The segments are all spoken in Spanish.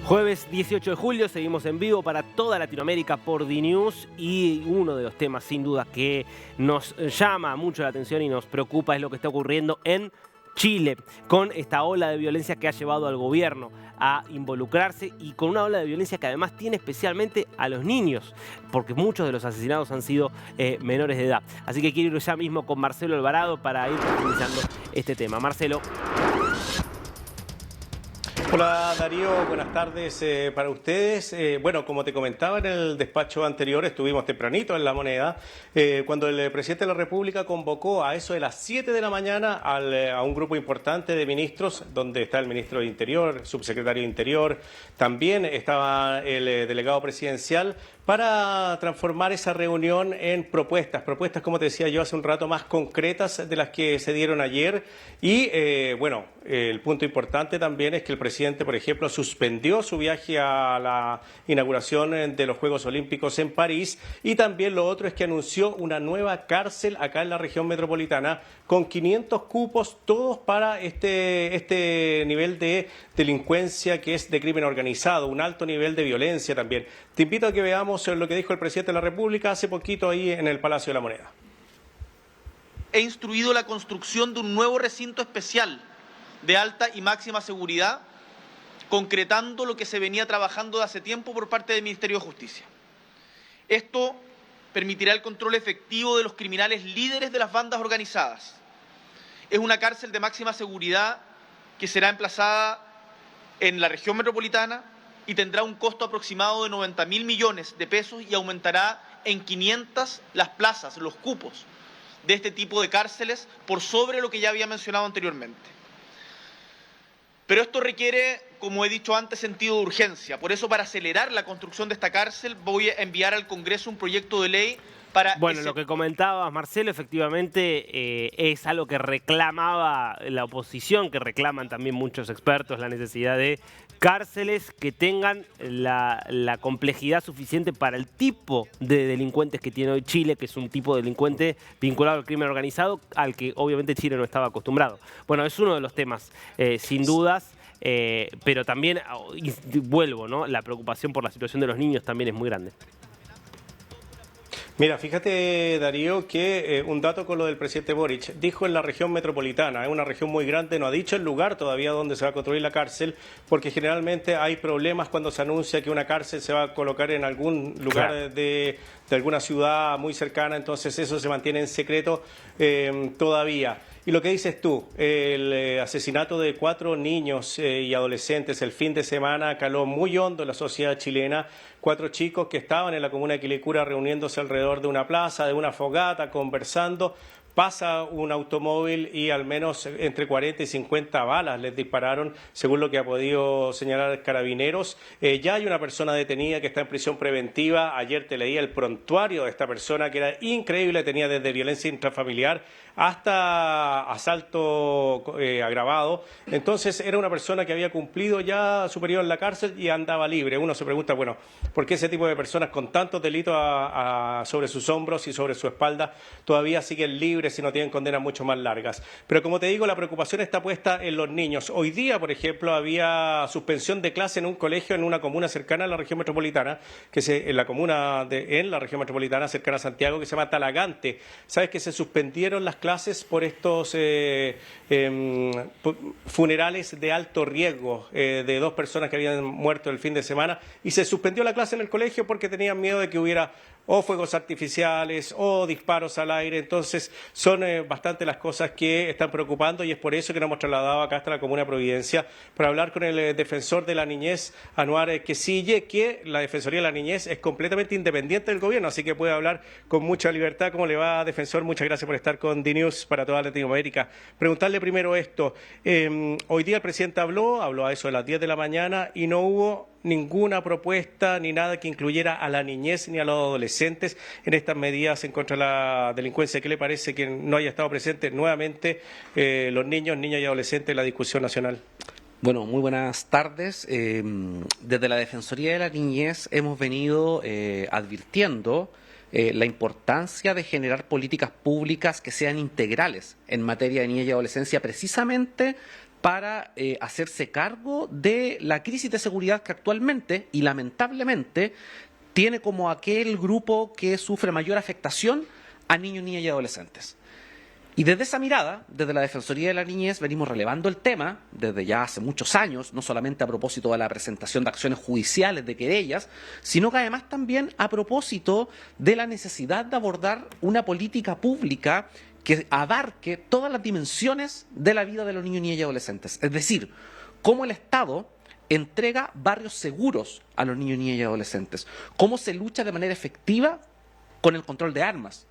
Jueves 18 de julio, seguimos en vivo para toda Latinoamérica por DNews y uno de los temas sin duda que nos llama mucho la atención y nos preocupa es lo que está ocurriendo en Chile, con esta ola de violencia que ha llevado al gobierno a involucrarse y con una ola de violencia que además tiene especialmente a los niños, porque muchos de los asesinados han sido menores de edad. Así que quiero ir ya mismo con Marcelo Alvarado para ir profundizando este tema. Marcelo. Hola Darío, buenas tardes para ustedes. Bueno, como te comentaba en el despacho anterior, estuvimos tempranito en La Moneda, cuando el presidente de la República convocó a eso de las 7 de la mañana a un grupo importante de ministros, donde está el ministro de Interior, subsecretario de Interior, también estaba el delegado presidencial, para transformar esa reunión en propuestas, como te decía yo hace un rato, más concretas de las que se dieron ayer. Y bueno, el punto importante también es que el presidente, por ejemplo, suspendió su viaje a la inauguración de los Juegos Olímpicos en París, y también lo otro es que anunció una nueva cárcel acá en la región metropolitana con 500 cupos, todos para este nivel de delincuencia que es de crimen organizado, un alto nivel de violencia también. Te invito a que veamos lo que dijo el presidente de la República hace poquito ahí en el Palacio de la Moneda. He instruido la construcción de un nuevo recinto especial de alta y máxima seguridad, concretando lo que se venía trabajando de hace tiempo por parte del Ministerio de Justicia. Esto permitirá el control efectivo de los criminales líderes de las bandas organizadas. Es una cárcel de máxima seguridad que será emplazada en la región metropolitana y tendrá un costo aproximado de 90.000 millones de pesos y aumentará en 500 las plazas, los cupos de este tipo de cárceles por sobre lo que ya había mencionado anteriormente. Pero esto requiere, como he dicho antes, sentido de urgencia. Por eso, para acelerar la construcción de esta cárcel, voy a enviar al Congreso un proyecto de ley para... Bueno, lo que comentabas, Marcelo, efectivamente es algo que reclamaba la oposición, que reclaman también muchos expertos, la necesidad de cárceles que tengan la complejidad suficiente para el tipo de delincuentes que tiene hoy Chile, que es un tipo de delincuente vinculado al crimen organizado, al que obviamente Chile no estaba acostumbrado. Bueno, es uno de los temas, sin dudas, pero también, vuelvo, ¿no? La preocupación por la situación de los niños también es muy grande. Mira, fíjate, Darío, que un dato con lo del presidente Boric, dijo en la región metropolitana, es una región muy grande, no ha dicho el lugar todavía donde se va a construir la cárcel, porque generalmente hay problemas cuando se anuncia que una cárcel se va a colocar en algún lugar, claro, de alguna ciudad muy cercana, entonces eso se mantiene en secreto todavía. Y lo que dices tú, el asesinato de 4 niños y adolescentes el fin de semana caló muy hondo en la sociedad chilena. 4 chicos que estaban en la comuna de Quilicura reuniéndose alrededor de una plaza, de una fogata, conversando. Pasa un automóvil y al menos entre 40 y 50 balas les dispararon, según lo que ha podido señalar Carabineros. Ya hay una persona detenida que está en prisión preventiva. Ayer te leía el prontuario de esta persona, que era increíble, tenía desde violencia intrafamiliar hasta asalto agravado. Entonces era una persona que había cumplido ya su periodo en la cárcel y andaba libre. Uno se pregunta, bueno, ¿por qué ese tipo de personas con tantos delitos sobre sus hombros y sobre su espalda todavía siguen libres si no tienen condenas mucho más largas? Pero como te digo, la preocupación está puesta en los niños. Hoy día, por ejemplo, había suspensión de clase en un colegio en una comuna cercana a la región metropolitana, en la región metropolitana cercana a Santiago, que se llama Talagante. ¿Sabes que se suspendieron las clases por estos funerales de alto riesgo de 2 personas que habían muerto el fin de semana? Y se suspendió la clase en el colegio porque tenían miedo de que hubiera o fuegos artificiales o disparos al aire. Entonces son bastante las cosas que están preocupando, y es por eso que nos hemos trasladado acá hasta la Comuna de Providencia para hablar con el defensor de la niñez, Anuar Quesille, que la Defensoría de la Niñez es completamente independiente del gobierno, así que puede hablar con mucha libertad. ¿Cómo le va, defensor? Muchas gracias por estar con DNews para toda Latinoamérica. Preguntarle primero esto. Hoy día el presidente habló a eso de las 10 de la mañana y no hubo ninguna propuesta ni nada que incluyera a la niñez ni a los adolescentes en estas medidas en contra de la delincuencia. ¿Qué le parece que no haya estado presente nuevamente los niños, niñas y adolescentes en la discusión nacional? Bueno, muy buenas tardes. Desde la Defensoría de la Niñez hemos venido advirtiendo la importancia de generar políticas públicas que sean integrales en materia de niñez y adolescencia, precisamente para hacerse cargo de la crisis de seguridad que actualmente y lamentablemente tiene como aquel grupo que sufre mayor afectación a niños, niñas y adolescentes. Y desde esa mirada, desde la Defensoría de la Niñez, venimos relevando el tema desde ya hace muchos años, no solamente a propósito de la presentación de acciones judiciales, de querellas, sino que además también a propósito de la necesidad de abordar una política pública que abarque todas las dimensiones de la vida de los niños, niñas y adolescentes. Es decir, cómo el Estado entrega barrios seguros a los niños, niñas y adolescentes, cómo se lucha de manera efectiva con el control de armas,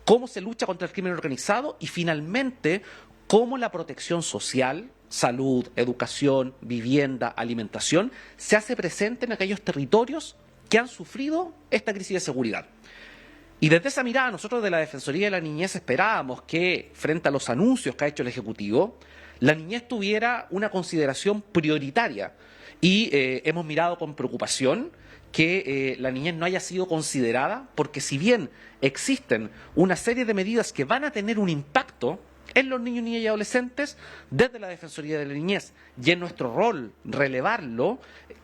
cómo se lucha contra el crimen organizado y finalmente cómo la protección social, salud, educación, vivienda, alimentación, se hace presente en aquellos territorios que han sufrido esta crisis de seguridad. Y desde esa mirada nosotros de la Defensoría de la Niñez esperábamos que frente a los anuncios que ha hecho el Ejecutivo, la niñez tuviera una consideración prioritaria y hemos mirado con preocupación que la niñez no haya sido considerada, porque si bien existen una serie de medidas que van a tener un impacto en los niños, niñas y adolescentes, desde la Defensoría de la Niñez y en nuestro rol relevarlo,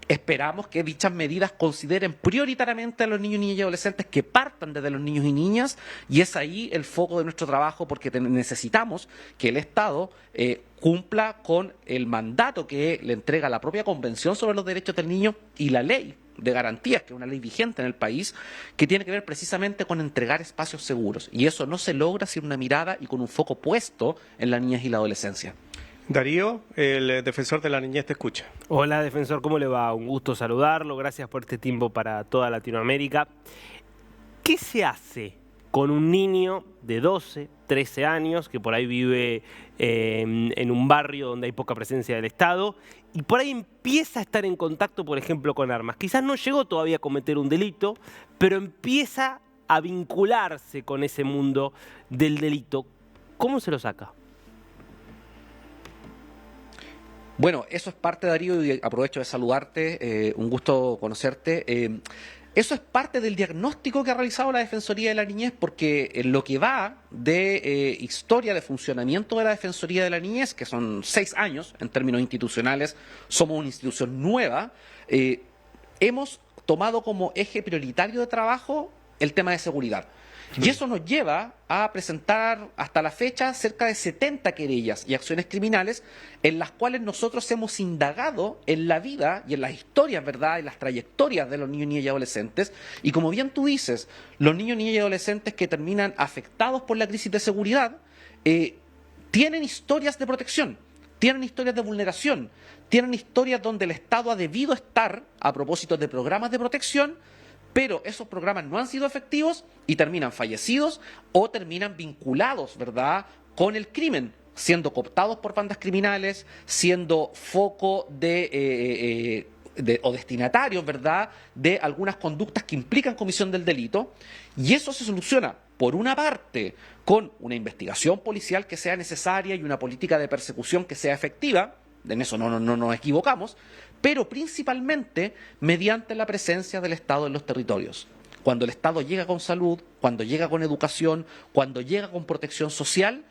esperamos que dichas medidas consideren prioritariamente a los niños, niñas y adolescentes, que partan desde los niños y niñas, y es ahí el foco de nuestro trabajo, porque necesitamos que el Estado cumpla con el mandato que le entrega la propia Convención sobre los Derechos del Niño y la Ley de Garantías, que es una ley vigente en el país, que tiene que ver precisamente con entregar espacios seguros. Y eso no se logra sin una mirada y con un foco puesto en la niñez y la adolescencia. Darío, el defensor de la niñez te escucha. Hola, defensor, ¿cómo le va? Un gusto saludarlo. Gracias por este tiempo para toda Latinoamérica. ¿Qué se hace con un niño de 12, 13 años que por ahí vive en un barrio donde hay poca presencia del Estado y por ahí empieza a estar en contacto, por ejemplo, con armas? Quizás no llegó todavía a cometer un delito, pero empieza a vincularse con ese mundo del delito. ¿Cómo se lo saca? Bueno, eso es parte, Darío, y aprovecho de saludarte, un gusto conocerte. Eso es parte del diagnóstico que ha realizado la Defensoría de la Niñez, porque en lo que va de historia de funcionamiento de la Defensoría de la Niñez, que son 6 años en términos institucionales, somos una institución nueva, hemos tomado como eje prioritario de trabajo el tema de seguridad. Y eso nos lleva a presentar hasta la fecha cerca de 70 querellas y acciones criminales en las cuales nosotros hemos indagado en la vida y en las historias, ¿verdad?, en las trayectorias de los niños, niñas y adolescentes. Y como bien tú dices, los niños, niñas y adolescentes que terminan afectados por la crisis de seguridad tienen historias de protección, tienen historias de vulneración, tienen historias donde el Estado ha debido estar a propósito de programas de protección, pero esos programas no han sido efectivos y terminan fallecidos o terminan vinculados, ¿verdad?, con el crimen, siendo cooptados por bandas criminales, siendo foco o destinatarios, ¿verdad?, de algunas conductas que implican comisión del delito. Y eso se soluciona, por una parte, con una investigación policial que sea necesaria y una política de persecución que sea efectiva. En eso no nos equivocamos, pero principalmente mediante la presencia del Estado en los territorios. Cuando el Estado llega con salud, cuando llega con educación, cuando llega con protección social,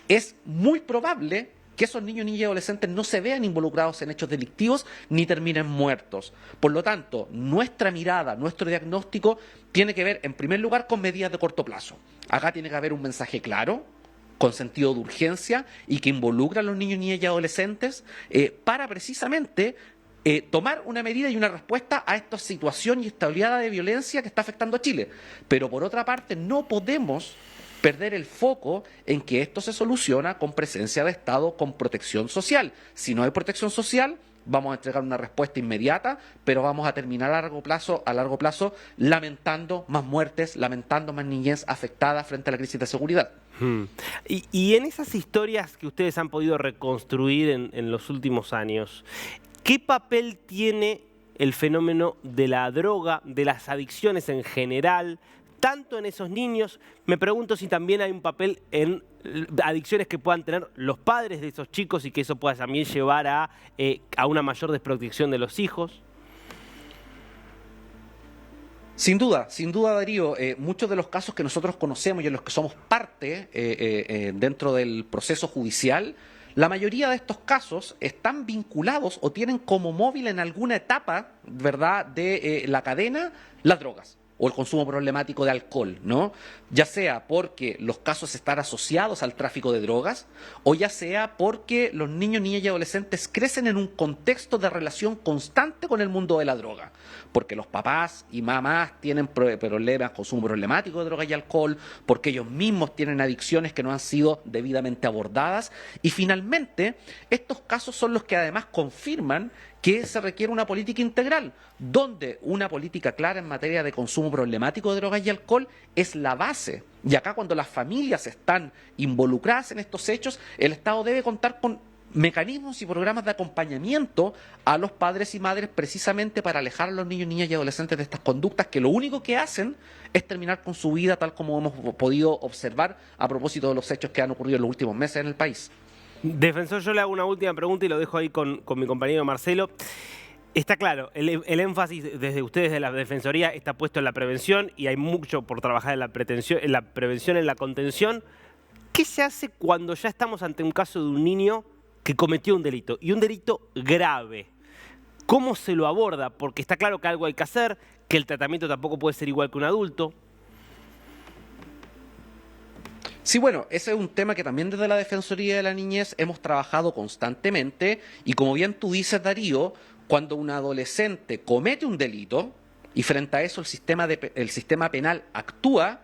es muy probable que esos niños, niñas y adolescentes no se vean involucrados en hechos delictivos ni terminen muertos. Por lo tanto, nuestra mirada, nuestro diagnóstico tiene que ver, en primer lugar, con medidas de corto plazo. Acá tiene que haber un mensaje claro, con sentido de urgencia y que involucra a los niños, niñas y adolescentes para precisamente tomar una medida y una respuesta a esta situación y esta oleada de violencia que está afectando a Chile. Pero por otra parte, no podemos perder el foco en que esto se soluciona con presencia de Estado, con protección social. Si no hay protección social, vamos a entregar una respuesta inmediata, pero vamos a terminar a largo plazo lamentando más muertes, lamentando más niñez afectada frente a la crisis de seguridad. Y en esas historias que ustedes han podido reconstruir en los últimos años, ¿qué papel tiene el fenómeno de la droga, de las adicciones en general, tanto en esos niños? Me pregunto si también hay un papel en adicciones que puedan tener los padres de esos chicos y que eso pueda también llevar a una mayor desprotección de los hijos. Sin duda, Darío, muchos de los casos que nosotros conocemos y en los que somos parte dentro del proceso judicial, la mayoría de estos casos están vinculados o tienen como móvil en alguna etapa, ¿verdad?, de la cadena las drogas o el consumo problemático de alcohol, ¿no? Ya sea porque los casos están asociados al tráfico de drogas o ya sea porque los niños, niñas y adolescentes crecen en un contexto de relación constante con el mundo de la droga, porque los papás y mamás tienen problemas, consumo problemático de drogas y alcohol, porque ellos mismos tienen adicciones que no han sido debidamente abordadas y finalmente estos casos son los que además confirman que se requiere una política integral, donde una política clara en materia de consumo problemático de drogas y alcohol es la base. Y acá cuando las familias están involucradas en estos hechos, el Estado debe contar con mecanismos y programas de acompañamiento a los padres y madres precisamente para alejar a los niños, niñas y adolescentes de estas conductas que lo único que hacen es terminar con su vida tal como hemos podido observar a propósito de los hechos que han ocurrido en los últimos meses en el país. Defensor, yo le hago una última pregunta y lo dejo ahí con mi compañero Marcelo. Está claro, el énfasis desde ustedes de la Defensoría está puesto en la prevención y hay mucho por trabajar en la prevención, en la contención. ¿Qué se hace cuando ya estamos ante un caso de un niño que cometió un delito y un delito grave? ¿Cómo se lo aborda? Porque está claro que algo hay que hacer, que el tratamiento tampoco puede ser igual que un adulto. Sí, bueno, ese es un tema que también desde la Defensoría de la Niñez hemos trabajado constantemente y como bien tú dices, Darío, cuando un adolescente comete un delito y frente a eso el sistema penal actúa,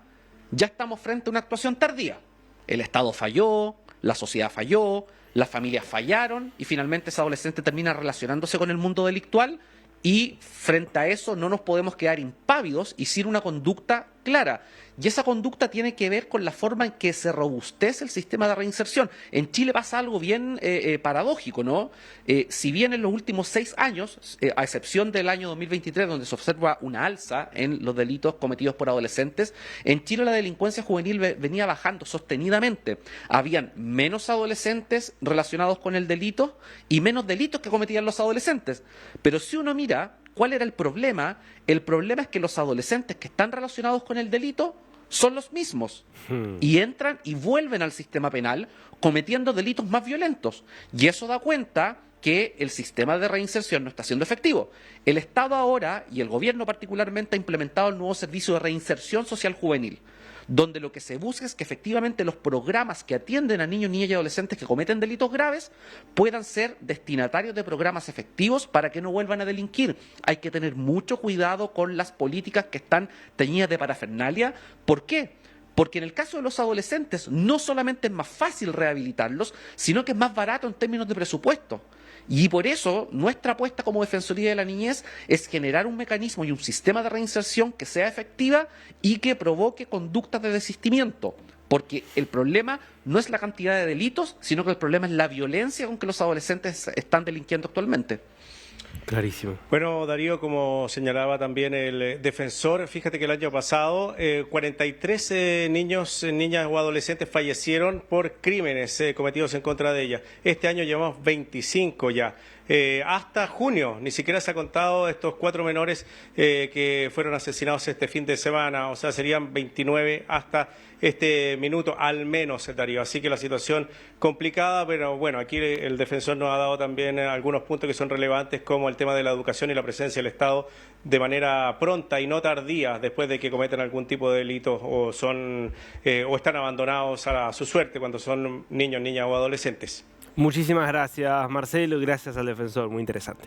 ya estamos frente a una actuación tardía. El Estado falló, la sociedad falló, las familias fallaron y finalmente ese adolescente termina relacionándose con el mundo delictual y frente a eso no nos podemos quedar impávidos y sin una conducta clara. Y esa conducta tiene que ver con la forma en que se robustece el sistema de reinserción. En Chile pasa algo bien paradójico, ¿no? Si bien en los últimos 6 años, a excepción del año 2023, donde se observa una alza en los delitos cometidos por adolescentes, en Chile la delincuencia juvenil venía bajando sostenidamente. Habían menos adolescentes relacionados con el delito y menos delitos que cometían los adolescentes. Pero si uno mira ¿cuál era el problema? El problema es que los adolescentes que están relacionados con el delito son los mismos y entran y vuelven al sistema penal cometiendo delitos más violentos. Y eso da cuenta que el sistema de reinserción no está siendo efectivo. El Estado ahora, y el gobierno particularmente, ha implementado el nuevo servicio de reinserción social juvenil, donde lo que se busca es que efectivamente los programas que atienden a niños, niñas y adolescentes que cometen delitos graves puedan ser destinatarios de programas efectivos para que no vuelvan a delinquir. Hay que tener mucho cuidado con las políticas que están teñidas de parafernalia. ¿Por qué? Porque en el caso de los adolescentes no solamente es más fácil rehabilitarlos, sino que es más barato en términos de presupuesto. Y por eso nuestra apuesta como Defensoría de la Niñez es generar un mecanismo y un sistema de reinserción que sea efectiva y que provoque conductas de desistimiento. Porque el problema no es la cantidad de delitos, sino que el problema es la violencia con que los adolescentes están delinquiendo actualmente. Clarísimo. Bueno, Darío, como señalaba también el defensor, fíjate que el año pasado 43 niños, niñas o adolescentes fallecieron por crímenes cometidos en contra de ellas. Este año llevamos 25 ya. Hasta junio ni siquiera se ha contado estos 4 menores que fueron asesinados este fin de semana, o sea, serían 29 hasta este minuto, al menos, Darío. Así que la situación complicada, pero bueno, aquí el defensor nos ha dado también algunos puntos que son relevantes, como el tema de la educación y la presencia del Estado de manera pronta y no tardía después de que cometen algún tipo de delito o están abandonados a su suerte cuando son niños, niñas o adolescentes. Muchísimas gracias, Marcelo, y gracias al defensor. Muy interesante.